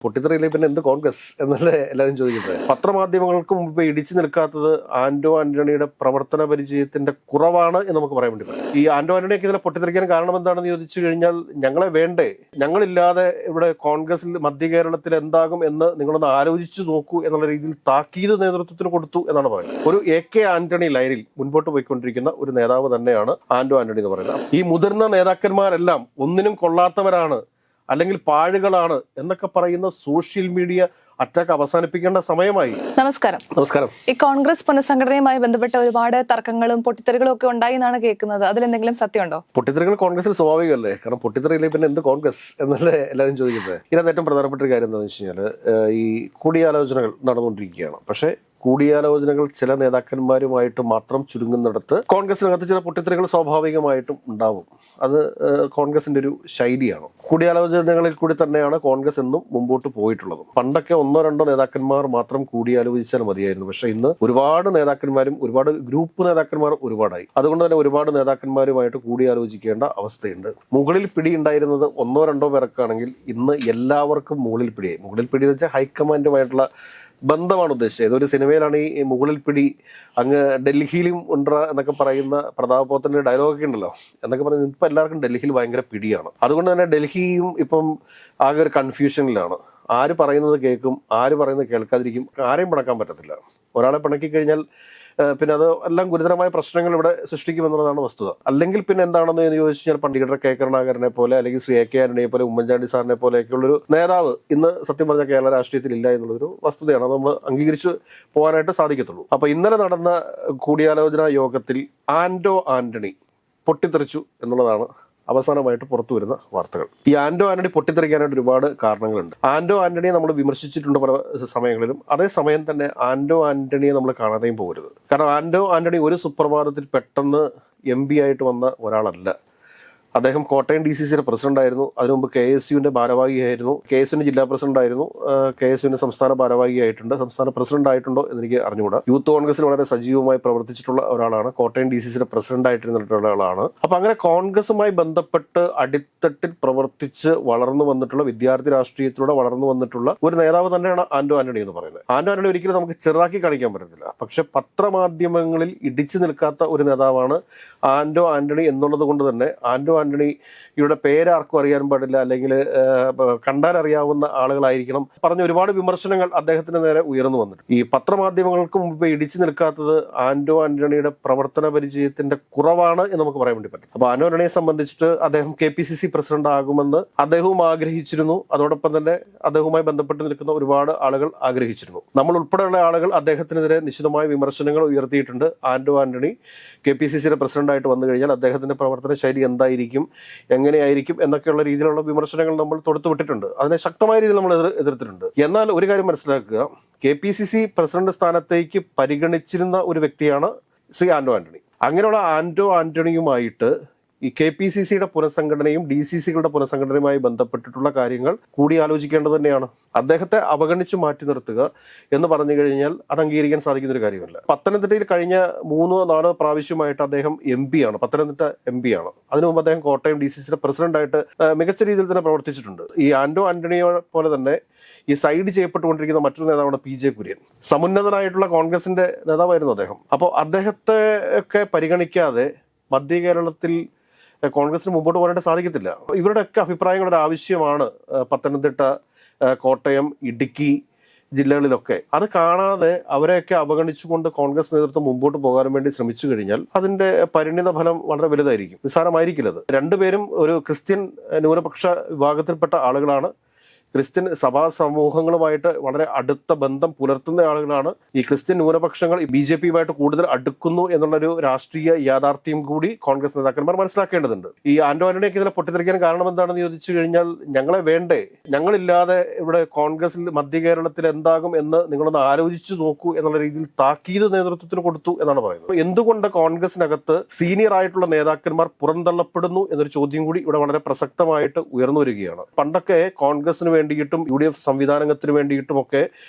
പൊട്ടിത്തെറിയിലെ പിന്നെ എന്ത് കോൺഗ്രസ് എന്നല്ലേ എല്ലാവരും ചോദിക്കുന്നത്. പത്രമാധ്യമങ്ങൾക്ക് മുമ്പ് ഇടിച്ചു നിൽക്കാത്തത് ആന്റോ ആന്റണിയുടെ പ്രവർത്തന പരിചയത്തിന്റെ കുറവാണ് എന്ന് നമുക്ക് പറയാൻ വേണ്ടി പറ്റും. ഈ ആന്റോ ആന്റണിയൊക്കെ ഇതിനെ പൊട്ടിത്തെറിക്കാൻ കാരണം എന്താണെന്ന് ചോദിച്ചു കഴിഞ്ഞാൽ, ഞങ്ങളെ വേണ്ടേ, ഞങ്ങളില്ലാതെ ഇവിടെ കോൺഗ്രസിൽ മധ്യ കേരളത്തിൽ എന്താകും എന്ന് നിങ്ങളൊന്ന് ആലോചിച്ചു നോക്കൂ എന്നുള്ള രീതിയിൽ താക്കീത് നേതൃത്വത്തിന് കൊടുത്തു എന്നാണ് പറയുന്നത്. ഒരു AK ആന്റണി ലൈനിൽ മുൻപോട്ട് പോയിക്കൊണ്ടിരിക്കുന്ന ഒരു നേതാവ് തന്നെയാണ് ആന്റോ ആന്റണി എന്ന് പറയുന്നത്. ഈ മുതിർന്ന നേതാക്കന്മാരെല്ലാം ഒന്നിനും കൊള്ളാത്തവരാണ്, അല്ലെങ്കിൽ പാഴുകളാണ് എന്നൊക്കെ പറയുന്ന സോഷ്യൽ മീഡിയ അറ്റാക്ക് അവസാനിപ്പിക്കേണ്ട സമയമായി. നമസ്കാരം. ഈ കോൺഗ്രസ് പുനഃസംഘടനയുമായി ബന്ധപ്പെട്ട ഒരുപാട് തർക്കങ്ങളും പൊട്ടിത്തെറികളും ഒക്കെ ഉണ്ടായി എന്നാണ് കേൾക്കുന്നത്. അതിലെന്തെങ്കിലും സത്യമുണ്ടോ? പൊട്ടിത്തെറികൾ കോൺഗ്രസിൽ സ്വാഭാവികമല്ലേ, കാരണം പൊട്ടിത്തെറിയിലെ പിന്നെ എന്ത് കോൺഗ്രസ് എന്നല്ലേ എല്ലാവരും ചോദിക്കുന്നത്. ഇതിനകത്ത് ഏറ്റവും പ്രധാനപ്പെട്ട ഒരു കാര്യം എന്താണെന്ന് വെച്ച് കഴിഞ്ഞാൽ, ഈ കൂടിയാലോചനകൾ നടന്നുകൊണ്ടിരിക്കുകയാണ്. പക്ഷേ കൂടിയാലോചനകൾ ചില നേതാക്കന്മാരുമായിട്ട് മാത്രം ചുരുങ്ങുന്നിടത്ത് കോൺഗ്രസിനകത്ത് ചില പൊട്ടിത്തെറികൾ സ്വാഭാവികമായിട്ടും ഉണ്ടാവും. അത് കോൺഗ്രസിന്റെ ഒരു ശൈലിയാണ്. കൂടിയാലോചനകളിൽ കൂടി തന്നെയാണ് കോൺഗ്രസ് എന്നും മുമ്പോട്ട് പോയിട്ടുള്ളത്. പണ്ടൊക്കെ 1-2 നേതാക്കന്മാർ മാത്രം കൂടിയാലോചിച്ചാൽ മതിയായിരുന്നു. പക്ഷെ ഇന്ന് ഒരുപാട് നേതാക്കന്മാരും ഒരുപാട് ഗ്രൂപ്പ് നേതാക്കന്മാർ ഒരുപാടായി. അതുകൊണ്ട് തന്നെ ഒരുപാട് നേതാക്കന്മാരുമായിട്ട് കൂടിയാലോചിക്കേണ്ട അവസ്ഥയുണ്ട്. മുകളിൽ പിടി ഉണ്ടായിരുന്നത് 1-2 പേർക്കാണെങ്കിൽ ഇന്ന് എല്ലാവർക്കും മുകളിൽ പിടിയായി. മുകളിൽ പിടി എന്ന് വെച്ചാൽ ഹൈക്കമാൻഡുമായിട്ടുള്ള ബന്ധമാണ് ഉദ്ദേശിച്ചത്. ഏതൊരു സിനിമയിലാണ് ഈ മുകളിൽ പിടി, അങ്ങ് ഡൽഹിയിലും ഉണ്ട് എന്നൊക്കെ പറയുന്ന പ്രതാപത്തിന്റെ ഡയലോഗൊക്കെ ഉണ്ടല്ലോ എന്നൊക്കെ പറയുന്നത്. ഇപ്പം എല്ലാവർക്കും ഡൽഹിയിൽ ഭയങ്കര പിടിയാണ്. അതുകൊണ്ട് തന്നെ ഡൽഹിയും ഇപ്പം ആകെ ഒരു കൺഫ്യൂഷനിലാണ്. ആര് പറയുന്നത് കേൾക്കും, ആര് പറയുന്നത് കേൾക്കാതിരിക്കും, ആരെയും പിണക്കാൻ പറ്റത്തില്ല. ഒരാളെ പിണക്കി കഴിഞ്ഞാൽ പിന്നെ അത് എല്ലാം ഗുരുതരമായ പ്രശ്നങ്ങൾ ഇവിടെ സൃഷ്ടിക്കുമെന്നുള്ളതാണ് വസ്തുത. അല്ലെങ്കിൽ പിന്നെ എന്താണെന്ന് ചോദിച്ചു കഴിഞ്ഞാൽ, പണ്ഡിറ്റ് K കരുണാകരനെ പോലെ അല്ലെങ്കിൽ ശ്രീ AK ആന്റണിയെ പോലെ ഉമ്മൻചാണ്ടി സാറിനെ പോലെയൊക്കെയുള്ളൊരു നേതാവ് ഇന്ന് സത്യം പറഞ്ഞ കേരള രാഷ്ട്രീയത്തിൽ ഇല്ല എന്നുള്ളൊരു വസ്തുതയാണ്. അത് നമ്മൾ അംഗീകരിച്ച് പോകാനായിട്ട് സാധിക്കത്തുള്ളൂ. അപ്പൊ ഇന്നലെ നടന്ന കൂടിയാലോചനാ യോഗത്തിൽ ആന്റോ ആന്റണി പൊട്ടിത്തെറിച്ചു എന്നുള്ളതാണ് അവസാനമായിട്ട് പുറത്തു വരുന്ന വാർത്തകൾ. ഈ ആന്റോ ആന്റണി പൊട്ടിത്തെറിക്കാനായിട്ട് ഒരുപാട് കാരണങ്ങളുണ്ട്. ആന്റോ ആന്റണിയെ നമ്മൾ വിമർശിച്ചിട്ടുണ്ട് പല സമയങ്ങളിലും. അതേസമയം തന്നെ ആന്റോ ആന്റണിയെ നമ്മൾ കാണാതെയും പോകരുത്. കാരണം ആന്റോ ആന്റണി ഒരു സുപ്രഭാതത്തിൽ പെട്ടെന്ന് MP ആയിട്ട് വന്ന ഒരാളല്ല. അദ്ദേഹം കോട്ടയം DCCയുടെ പ്രസിഡന്റ് ആയിരുന്നു. അതിനു മുമ്പ് KSUവിന്റെ ഭാരവാഹിയായിരുന്നു. KSUവിന്റെ ജില്ലാ പ്രസിഡന്റ് ആയിരുന്നു. KSUവിന്റെ സംസ്ഥാന ഭാരവാഹിയായിട്ടുണ്ട്. സംസ്ഥാന പ്രസിഡന്റ് ആയിട്ടുണ്ടോ എന്നെനിക്ക് അറിഞ്ഞുകൂടാ. യൂത്ത് കോൺഗ്രസിൽ വളരെ സജീവമായി പ്രവർത്തിച്ചിട്ടുള്ള ഒരാളാണ്. കോട്ടയം DCCയുടെ പ്രസിഡന്റ് ആയിട്ടിരുന്നിട്ടുള്ള ഒരാളാണ്. അപ്പൊ അങ്ങനെ കോൺഗ്രസുമായി ബന്ധപ്പെട്ട് അടിത്തട്ടിൽ പ്രവർത്തിച്ച് വളർന്നു വന്നിട്ടുള്ള, വിദ്യാർത്ഥി രാഷ്ട്രീയത്തിലൂടെ വളർന്നു വന്നിട്ടുള്ള ഒരു നേതാവ് തന്നെയാണ് ആന്റോ ആന്റണി എന്ന് പറയുന്നത്. ആന്റോ ആന്റണി ഒരിക്കലും നമുക്ക് ചെറുതാക്കി കാണിക്കാൻ പറ്റത്തില്ല. പക്ഷെ പത്രമാധ്യമങ്ങളിൽ ഇടിച്ചു നിൽക്കാത്ത ഒരു നേതാവാണ് ആന്റോ ആന്റണി എന്നുള്ളത് കൊണ്ട് തന്നെ ആന്റോ ആന്റണിയുടെ പേര് ആർക്കും അറിയാൻ പാടില്ല, അല്ലെങ്കിൽ കണ്ടാൽ അറിയാവുന്ന ആളുകളായിരിക്കണം. പറഞ്ഞ ഒരുപാട് വിമർശനങ്ങൾ അദ്ദേഹത്തിന് നേരെ ഉയർന്നു വന്നിട്ടുണ്ട്. ഈ പത്രമാധ്യമങ്ങൾക്ക് മുമ്പ് ഇടിച്ചു നിൽക്കാത്തത് ആന്റോ ആന്റണിയുടെ പ്രവർത്തന പരിചയത്തിന്റെ കുറവാണ് എന്ന് നമുക്ക് പറയാൻ വേണ്ടി പറ്റും. അപ്പൊ ആന്റോ ആന്റണിയെ സംബന്ധിച്ചിട്ട് അദ്ദേഹം KPCC പ്രസിഡന്റ് ആകുമെന്ന് അദ്ദേഹവും ആഗ്രഹിച്ചിരുന്നു. അതോടൊപ്പം തന്നെ അദ്ദേഹവുമായി ബന്ധപ്പെട്ട് നിൽക്കുന്ന ഒരുപാട് ആളുകൾ ആഗ്രഹിച്ചിരുന്നു. നമ്മൾ ഉൾപ്പെടെയുള്ള ആളുകൾ അദ്ദേഹത്തിനെതിരെ നിശിതമായ വിമർശനങ്ങൾ ഉയർത്തിയിട്ടുണ്ട്. ആന്റോ ആന്റണി KPCCയുടെ പ്രസിഡന്റായിട്ട് വന്നു കഴിഞ്ഞാൽ അദ്ദേഹത്തിന്റെ പ്രവർത്തന ശൈലി എന്തായിരിക്കും, എങ്ങനെയായിരിക്കും എന്നൊക്കെയുള്ള രീതിയിലുള്ള വിമർശനങ്ങൾ നമ്മൾ തൊടുത്തുവിട്ടിട്ടുണ്ട്. അതിനെ ശക്തമായ രീതിയിൽ നമ്മൾ എതിർത്തിട്ടുണ്ട്. എന്നാൽ ഒരു കാര്യം മനസ്സിലാക്കുക, KPCC പ്രസിഡന്റ് സ്ഥാനത്തേക്ക് പരിഗണിച്ചിരുന്ന ഒരു വ്യക്തിയാണ് ശ്രീ ആന്റോ ആന്റണി. അങ്ങനെയുള്ള ആന്റോ ആന്റണിയുമായിട്ട് ഈ KPCCയുടെ പുനഃസംഘടനയും DCCകളുടെ പുനഃസംഘടനയുമായി ബന്ധപ്പെട്ടിട്ടുള്ള കാര്യങ്ങൾ കൂടി ആലോചിക്കേണ്ടത് തന്നെയാണ്. അദ്ദേഹത്തെ അവഗണിച്ചു മാറ്റി നിർത്തുക എന്ന് പറഞ്ഞു കഴിഞ്ഞാൽ അത് അംഗീകരിക്കാൻ സാധിക്കുന്ന ഒരു കാര്യമല്ല. പത്തനംതിട്ടയിൽ കഴിഞ്ഞ 3-4 പ്രാവശ്യമായിട്ട് അദ്ദേഹം MP ആണ്, പത്തനംതിട്ട MP ആണ്. അതിനു മുമ്പ് അദ്ദേഹം കോട്ടയം DCCയുടെ പ്രസിഡന്റായിട്ട് മികച്ച രീതിയിൽ തന്നെ പ്രവർത്തിച്ചിട്ടുണ്ട്. ഈ ആന്റോ ആന്റണിയെ പോലെ തന്നെ ഈ സൈഡ് ചെയ്യപ്പെട്ടുകൊണ്ടിരിക്കുന്ന മറ്റൊരു നേതാവാണ് PJ കുര്യൻ. സമുന്നതനായിട്ടുള്ള കോൺഗ്രസിന്റെ നേതാവായിരുന്നു അദ്ദേഹം. അപ്പോൾ അദ്ദേഹത്തെ ഒക്കെ പരിഗണിക്കാതെ മധ്യ കേരളത്തിൽ കോൺഗ്രസിന് മുമ്പോട്ട് പോകാനായിട്ട് സാധിക്കത്തില്ല. ഇവരുടെയൊക്കെ അഭിപ്രായങ്ങളുടെ ആവശ്യമാണ് പത്തനംതിട്ട, കോട്ടയം, ഇടുക്കി ജില്ലകളിലൊക്കെ. അത് കാണാതെ അവരെയൊക്കെ അവഗണിച്ചുകൊണ്ട് കോൺഗ്രസ് നേതൃത്വം മുമ്പോട്ട് പോകാൻ വേണ്ടി ശ്രമിച്ചു കഴിഞ്ഞാൽ അതിന്റെ പരിണിത ഫലം വളരെ വലുതായിരിക്കും, നിസ്സാരമായിരിക്കില്ലത്. രണ്ടുപേരും ഒരു ക്രിസ്ത്യൻ ന്യൂനപക്ഷ വിഭാഗത്തിൽപ്പെട്ട ആളുകളാണ്. ക്രിസ്ത്യൻ സഭാ സമൂഹങ്ങളുമായിട്ട് വളരെ അടുത്ത ബന്ധം പുലർത്തുന്ന ആളുകളാണ്. ഈ ക്രിസ്ത്യൻ ന്യൂനപക്ഷങ്ങൾ BJPയുമായിട്ട് കൂടുതൽ അടുക്കുന്നു എന്നുള്ളൊരു രാഷ്ട്രീയ യാഥാർത്ഥ്യം കൂടി കോൺഗ്രസ് നേതാക്കന്മാർ മനസ്സിലാക്കേണ്ടതുണ്ട്. ഈ ആന്റോ ആന്റണിയൊക്കെ ഇതിനെ പൊട്ടിത്തെറിക്കാൻ കാരണം എന്താണെന്ന് ചോദിച്ചു കഴിഞ്ഞാൽ, ഞങ്ങളെ വേണ്ടേ, ഞങ്ങളില്ലാതെ ഇവിടെ കോൺഗ്രസിൽ മധ്യ കേരളത്തിൽ എന്താകും എന്ന് നിങ്ങളൊന്ന് ആലോചിച്ചു നോക്കൂ എന്നുള്ള രീതിയിൽ താക്കീത് നേതൃത്വത്തിന് കൊടുത്തു എന്നാണ് പറയുന്നത്. എന്തുകൊണ്ട് കോൺഗ്രസിനകത്ത് സീനിയർ ആയിട്ടുള്ള നേതാക്കന്മാർ പുറന്തള്ളപ്പെടുന്നു എന്നൊരു ചോദ്യം കൂടി ഇവിടെ വളരെ പ്രസക്തമായിട്ട് ഉയർന്നു വരികയാണ്. പണ്ടൊക്കെ കോൺഗ്രസിന് വേണ്ടിയിട്ടും UDF സംവിധാനത്തിന് വേണ്ടിയിട്ടും ഒക്കെ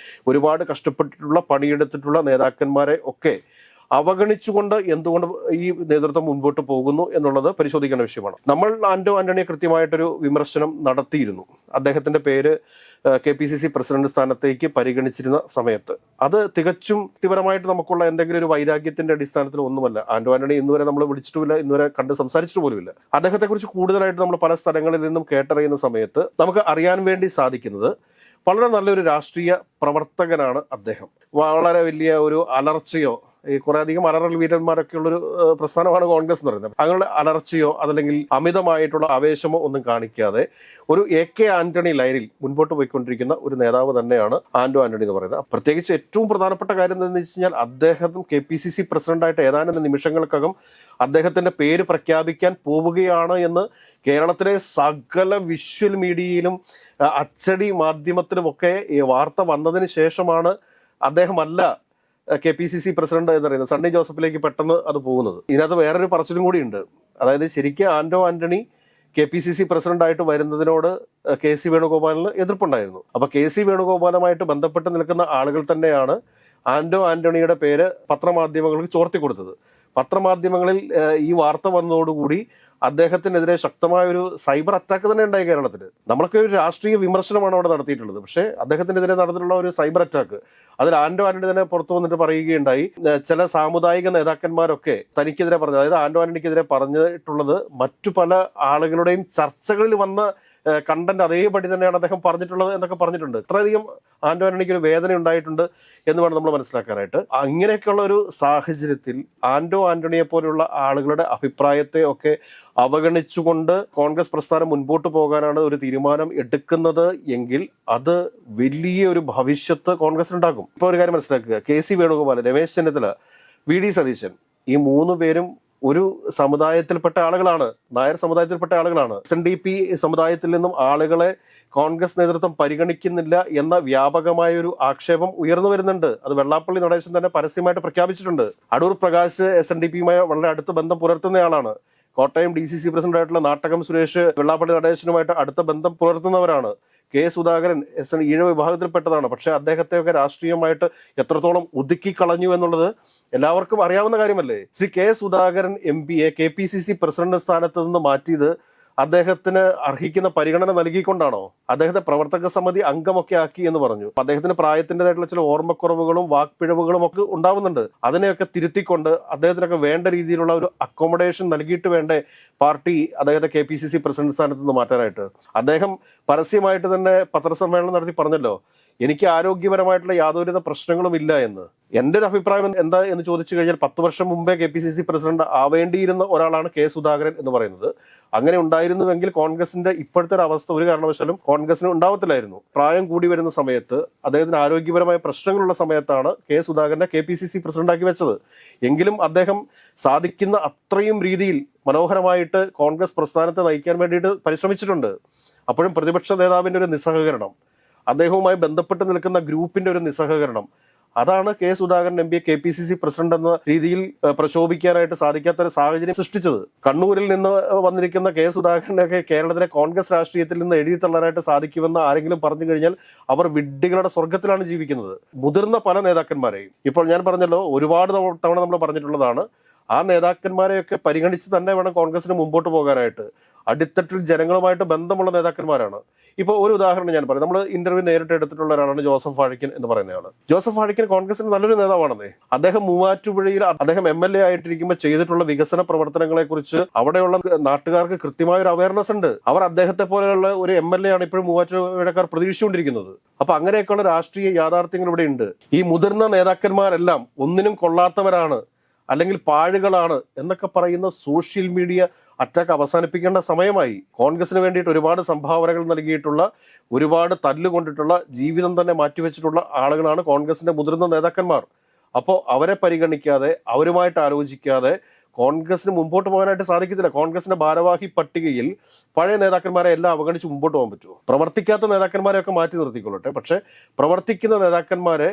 ഒരുപാട് കഷ്ടപ്പെട്ടിട്ടുള്ള, പണിയെടുത്തിട്ടുള്ള നേതാക്കന്മാരെ ഒക്കെ അവഗണിച്ചുകൊണ്ട് എന്തുകൊണ്ട് ഈ നേതൃത്വം മുൻപോട്ട് പോകുന്നു എന്നുള്ളത് പരിശോധിക്കേണ്ട വിഷയമാണ്. നമ്മൾ ആന്റോ ആന്റണിയെ കൃത്യമായിട്ടൊരു വിമർശനം നടത്തിയിരുന്നു. അദ്ദേഹത്തിന്റെ പേര് KPCC പ്രസിഡന്റ് സ്ഥാനത്തേക്ക് പരിഗണിച്ചിരുന്ന സമയത്ത് അത് തികച്ചും വ്യക്തിപരമായിട്ട് നമുക്കുള്ള എന്തെങ്കിലും ഒരു വൈരാഗ്യത്തിന്റെ അടിസ്ഥാനത്തിൽ ഒന്നുമല്ല. ആന്റോ ആന്റണി ഇന്നുവരെ നമ്മൾ വിളിച്ചിട്ടുമില്ല, ഇന്നുവരെ കണ്ട് സംസാരിച്ചിട്ട് പോലുമില്ല. അദ്ദേഹത്തെക്കുറിച്ച് കൂടുതലായിട്ട് നമ്മൾ പല സ്ഥലങ്ങളിൽ നിന്നും കേട്ടറിയുന്ന സമയത്ത് നമുക്ക് അറിയാൻ വേണ്ടി സാധിക്കുന്നത് വളരെ നല്ലൊരു രാഷ്ട്രീയ പ്രവർത്തകനാണ് അദ്ദേഹം. വളരെ വലിയ ഒരു അലർച്ചയോ, ഈ കുറെ അധികം അലറൽ വീരന്മാരൊക്കെ ഉള്ളൊരു പ്രസ്ഥാനമാണ് കോൺഗ്രസ് എന്ന് പറയുന്നത്. അങ്ങനെ അലർച്ചയോ അതല്ലെങ്കിൽ അമിതമായിട്ടുള്ള ആവേശമോ ഒന്നും കാണിക്കാതെ ഒരു AK ആന്റണി ലൈനിൽ മുൻപോട്ട് പോയിക്കൊണ്ടിരിക്കുന്ന ഒരു നേതാവ് തന്നെയാണ് ആന്റോ ആന്റണി എന്ന് പറയുന്നത്. പ്രത്യേകിച്ച് ഏറ്റവും പ്രധാനപ്പെട്ട കാര്യം എന്താണെന്ന് വെച്ച് കഴിഞ്ഞാൽ അദ്ദേഹം KPCC പ്രസിഡന്റായിട്ട് ഏതാനും നിമിഷങ്ങൾക്കകം അദ്ദേഹത്തിന്റെ പേര് പ്രഖ്യാപിക്കാൻ പോവുകയാണ് എന്ന് കേരളത്തിലെ സകല വിഷ്വൽ മീഡിയയിലും അച്ചടി മാധ്യമത്തിലുമൊക്കെ ഈ വാർത്ത വന്നതിന് ശേഷമാണ് അദ്ദേഹമല്ല KPCC പ്രസിഡന്റ് എന്ന് പറയുന്നത് സണ്ണി ജോസഫിലേക്ക് പെട്ടെന്ന് അത് പോകുന്നത്. ഇതിനകത്ത് വേറൊരു പറച്ചിലും കൂടി ഉണ്ട്. അതായത് ശരിക്കും ആന്റോ ആന്റണി KPCC പ്രസിഡന്റായിട്ട് വരുന്നതിനോട് KC വേണുഗോപാലിന് എതിർപ്പുണ്ടായിരുന്നു. അപ്പൊ KC വേണുഗോപാലുമായിട്ട് ബന്ധപ്പെട്ട് നിൽക്കുന്ന ആളുകൾ തന്നെയാണ് ആന്റോ ആന്റണിയുടെ പേര് പത്രമാധ്യമങ്ങൾക്ക് ചോർത്തി കൊടുത്തത്. പത്രമാധ്യമങ്ങളിൽ ഈ വാർത്ത വന്നതോടുകൂടി അദ്ദേഹത്തിനെതിരെ ശക്തമായ ഒരു സൈബർ അറ്റാക്ക് തന്നെ ഉണ്ടായി കേരളത്തിൽ. നമ്മളൊക്കെ ഒരു രാഷ്ട്രീയ വിമർശനമാണ് അവിടെ നടത്തിയിട്ടുള്ളത്. പക്ഷേ അദ്ദേഹത്തിനെതിരെ നടന്നിട്ടുള്ള ഒരു സൈബർ അറ്റാക്ക് അതിൽ ആന്റോ ആന്റണി തന്നെ പുറത്തു വന്നിട്ട് പറയുകയുണ്ടായി, ചില സാമുദായിക നേതാക്കന്മാരൊക്കെ തനിക്കെതിരെ പറഞ്ഞു, അതായത് ആന്റോ ആന്റണിക്കെതിരെ പറഞ്ഞിട്ടുള്ളത് മറ്റു പല ആളുകളുടെയും ചർച്ചകളിൽ വന്ന കണ്ടന്റ് അതേപടി തന്നെയാണ് അദ്ദേഹം പറഞ്ഞിട്ടുള്ളത് എന്നൊക്കെ പറഞ്ഞിട്ടുണ്ട്. ഇത്രയധികം ആന്റോ ആന്റണിക്ക് ഒരു വേദന ഉണ്ടായിട്ടുണ്ട് എന്ന് വേണം നമ്മൾ മനസ്സിലാക്കാനായിട്ട്. അങ്ങനെയൊക്കെയുള്ള ഒരു സാഹചര്യത്തിൽ ആന്റോ ആന്റണിയെ പോലെയുള്ള ആളുകളുടെ അഭിപ്രായത്തെ ഒക്കെ അവഗണിച്ചുകൊണ്ട് കോൺഗ്രസ് പ്രസ്ഥാനം മുൻപോട്ട് പോകാനാണ് ഒരു തീരുമാനം എടുക്കുന്നത് എങ്കിൽ അത് വലിയൊരു ഭവിഷ്യത്ത് കോൺഗ്രസിനുണ്ടാകും. ഇപ്പോൾ ഒരു കാര്യം മനസ്സിലാക്കുക, KC വേണുഗോപാൽ, രമേശ് ചെന്നിത്തല, VD സതീശൻ, ഈ 3 പേരും ഒരു സമുദായത്തിൽപ്പെട്ട ആളുകളാണ്, നായർ സമുദായത്തിൽപ്പെട്ട ആളുകളാണ്. SNDP സമുദായത്തിൽ നിന്നും ആളുകളെ കോൺഗ്രസ് നേതൃത്വം പരിഗണിക്കുന്നില്ല എന്ന വ്യാപകമായ ഒരു ആക്ഷേപം ഉയർന്നു വരുന്നുണ്ട്. അത് വെള്ളാപ്പള്ളി നടേശൻ തന്നെ പരസ്യമായിട്ട് പ്രഖ്യാപിച്ചിട്ടുണ്ട്. അടൂർ പ്രകാശ് SNDPയുമായി വളരെ അടുത്ത ബന്ധം പുലർത്തുന്നയാളാണ്. കോട്ടയം DCC പ്രസിഡന്റായിട്ടുള്ള നാട്ടകം സുരേഷ് വെള്ളാപ്പള്ളി നടേശനുമായിട്ട് അടുത്ത ബന്ധം പുലർത്തുന്നവരാണ്. K സുധാകരൻ ഈഴവ വിഭാഗത്തിൽപ്പെട്ടതാണ്. പക്ഷെ അദ്ദേഹത്തെയൊക്കെ രാഷ്ട്രീയമായിട്ട് എത്രത്തോളം ഒതുക്കി കളഞ്ഞു എന്നുള്ളത് എല്ലാവർക്കും അറിയാവുന്ന കാര്യമല്ലേ. ശ്രീ K സുധാകരൻ MP യെ KPCC പ്രസിഡന്റ് സ്ഥാനത്ത് നിന്ന് മാറ്റിയത് അദ്ദേഹത്തിന് അർഹിക്കുന്ന പരിഗണന നൽകിക്കൊണ്ടാണോ? അദ്ദേഹത്തെ പ്രവർത്തക സമിതി അംഗമൊക്കെ ആക്കി എന്ന് പറഞ്ഞു. അദ്ദേഹത്തിന് പ്രായത്തിൻ്റെതായിട്ടുള്ള ചില ഓർമ്മക്കുറവുകളും വാക്പിഴവുകളും ഒക്കെ ഉണ്ടാവുന്നുണ്ട്. അതിനെയൊക്കെ തിരുത്തിക്കൊണ്ട് അദ്ദേഹത്തിനൊക്കെ വേണ്ട രീതിയിലുള്ള ഒരു അക്കോമഡേഷൻ നൽകിയിട്ട് വേണ്ടേ പാർട്ടി അദ്ദേഹത്തെ KPCC പ്രസിഡന്റ് സ്ഥാനത്ത് നിന്ന് മാറ്റാനായിട്ട്? അദ്ദേഹം പരസ്യമായിട്ട് തന്നെ പത്രസമ്മേളനം നടത്തി പറഞ്ഞല്ലോ, എനിക്ക് ആരോഗ്യപരമായിട്ടുള്ള യാതൊരുവിധ പ്രശ്നങ്ങളും ഇല്ല എന്ന്. എൻ്റെ ഒരു അഭിപ്രായം എന്താ എന്ന് ചോദിച്ചു കഴിഞ്ഞാൽ 10 വർഷം മുമ്പേ KPCC പ്രസിഡന്റ് ആവേണ്ടിയിരുന്ന ഒരാളാണ് K സുധാകരൻ എന്ന് പറയുന്നത്. അങ്ങനെ ഉണ്ടായിരുന്നുവെങ്കിൽ കോൺഗ്രസിന്റെ ഇപ്പോഴത്തെ ഒരു അവസ്ഥ ഒരു കാരണവശാലും കോൺഗ്രസിന് ഉണ്ടാവത്തില്ലായിരുന്നു. പ്രായം കൂടി വരുന്ന സമയത്ത് അദ്ദേഹത്തിന് ആരോഗ്യപരമായ പ്രശ്നങ്ങളുള്ള സമയത്താണ് K സുധാകരനെ KPCC പ്രസിഡന്റാക്കി വെച്ചത്. എങ്കിലും അദ്ദേഹം സാധിക്കുന്ന അത്രയും രീതിയിൽ മനോഹരമായിട്ട് കോൺഗ്രസ് പ്രസ്ഥാനത്തെ നയിക്കാൻ വേണ്ടിയിട്ട് പരിശ്രമിച്ചിട്ടുണ്ട്. അപ്പോഴും പ്രതിപക്ഷ നേതാവിന്റെ ഒരു നിസ്സഹകരണം, അദ്ദേഹവുമായി ബന്ധപ്പെട്ട് നിൽക്കുന്ന ഗ്രൂപ്പിന്റെ ഒരു നിസ്സഹകരണം, അതാണ് K Sudhakaran MP KPCC president എന്ന രീതിയിൽ പ്രശോഭിക്കാനായിട്ട് സാധിക്കാത്ത ഒരു സാഹചര്യം സൃഷ്ടിച്ചത്. കണ്ണൂരിൽ നിന്ന് വന്നിരിക്കുന്ന K സുധാകരനൊക്കെ കേരളത്തിലെ കോൺഗ്രസ് രാഷ്ട്രീയത്തിൽ നിന്ന് എഴുതി തള്ളാനായിട്ട് സാധിക്കുമെന്ന് ആരെങ്കിലും പറഞ്ഞു കഴിഞ്ഞാൽ അവർ വിഡ്ഢികളുടെ സ്വർഗത്തിലാണ് ജീവിക്കുന്നത്. മുതിർന്ന പല നേതാക്കന്മാരെയും ഇപ്പോൾ ഞാൻ പറഞ്ഞല്ലോ, ഒരുപാട് തവണ നമ്മൾ പറഞ്ഞിട്ടുള്ളതാണ്, ആ നേതാക്കന്മാരെയൊക്കെ പരിഗണിച്ച് തന്നെ വേണം കോൺഗ്രസിന് മുമ്പോട്ട് പോകാനായിട്ട്. അടിത്തട്ടിൽ ജനങ്ങളുമായിട്ട് ബന്ധമുള്ള നേതാക്കന്മാരാണ്. ഇപ്പോൾ ഒരു ഉദാഹരണം ഞാൻ പറയാം. നമ്മൾ ഇന്റർവ്യൂ നേരിട്ട് എടുത്തിട്ടുള്ള ഒരാളാണ് ജോസഫ് വാഴക്കൻ എന്ന് പറയുന്നയാൾ. ജോസഫ് വാഴക്കൻ കോൺഗ്രസിന് നല്ലൊരു നേതാവാണെന്നേ. അദ്ദേഹം മൂവാറ്റുപുഴയിൽ അദ്ദേഹം MLA ആയിട്ടിരിക്കുമ്പോൾ ചെയ്തിട്ടുള്ള വികസന പ്രവർത്തനങ്ങളെ കുറിച്ച് അവിടെയുള്ള നാട്ടുകാർക്ക് കൃത്യമായ ഒരു അവയർനെസ് ഉണ്ട്. അവർ അദ്ദേഹത്തെ പോലെയുള്ള ഒരു MLA ആണ് ഇപ്പോഴും മൂവാറ്റുപുഴക്കാർ പ്രതീക്ഷിച്ചുകൊണ്ടിരിക്കുന്നത്. അപ്പൊ അങ്ങനെയൊക്കെയുള്ള രാഷ്ട്രീയ യാഥാർത്ഥ്യങ്ങൾ ഇവിടെ ഉണ്ട്. ഈ മുതിർന്ന നേതാക്കന്മാരെല്ലാം ഒന്നിനും കൊള്ളാത്തവരാണ്, അല്ലെങ്കിൽ പാഴുകളാണ് എന്നൊക്കെ പറയുന്ന സോഷ്യൽ മീഡിയ അറ്റാക്ക് അവസാനിപ്പിക്കേണ്ട സമയമായി. കോൺഗ്രസിന് വേണ്ടിയിട്ട് ഒരുപാട് സംഭാവനകൾ നൽകിയിട്ടുള്ള, ഒരുപാട് തല്ലുകൊണ്ടിട്ടുള്ള, ജീവിതം തന്നെ മാറ്റിവെച്ചിട്ടുള്ള ആളുകളാണ് കോൺഗ്രസിന്റെ മുതിർന്ന നേതാക്കന്മാർ. അപ്പോൾ അവരെ പരിഗണിക്കാതെ, അവരുമായിട്ട് ആലോചിക്കാതെ കോൺഗ്രസിന് മുമ്പോട്ട് പോകാനായിട്ട് സാധിക്കത്തില്ല. കോൺഗ്രസിന്റെ ഭാരവാഹി പട്ടികയിൽ പഴയ നേതാക്കന്മാരെ എല്ലാം അവഗണിച്ച് മുമ്പോട്ട് പോകാൻ പറ്റുമോ? പ്രവർത്തിക്കാത്ത നേതാക്കന്മാരെയൊക്കെ മാറ്റി നിർത്തിക്കൊള്ളട്ടെ, പക്ഷെ പ്രവർത്തിക്കുന്ന നേതാക്കന്മാരെ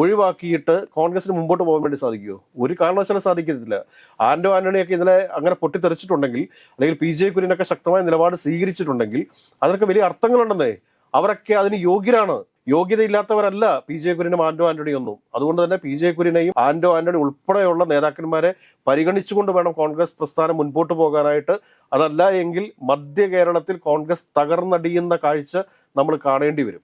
ഒഴിവാക്കിയിട്ട് കോൺഗ്രസിന് മുമ്പോട്ട് പോകാൻ വേണ്ടി സാധിക്കുമോ? ഒരു കാരണവശാലും സാധിക്കത്തില്ല. ആന്റോ ആന്റണിയൊക്കെ ഇതിനെ അങ്ങനെ പൊട്ടിത്തെറിച്ചിട്ടുണ്ടെങ്കിൽ, അല്ലെങ്കിൽ PJ കുര്യനൊക്കെ ശക്തമായ നിലപാട് സ്വീകരിച്ചിട്ടുണ്ടെങ്കിൽ അതിനൊക്കെ വലിയ അർത്ഥങ്ങളുണ്ടെന്നേ. അവരൊക്കെ അതിന് യോഗ്യരാണ്. യോഗ്യതയില്ലാത്തവരല്ല പി ജെ കുര്യനും ആന്റോ ആന്റണി ഒന്നും. അതുകൊണ്ട് തന്നെ പി ജെ കുര്യനെയും ആന്റോ ആന്റണി ഉൾപ്പെടെയുള്ള നേതാക്കന്മാരെ പരിഗണിച്ചുകൊണ്ട് വേണം കോൺഗ്രസ് പ്രസ്ഥാനം മുൻപോട്ട് പോകാനായിട്ട്. അതല്ല എങ്കിൽ മധ്യ കേരളത്തിൽ കോൺഗ്രസ് തകർന്നടിയുന്ന കാഴ്ച നമ്മൾ കാണേണ്ടി വരും.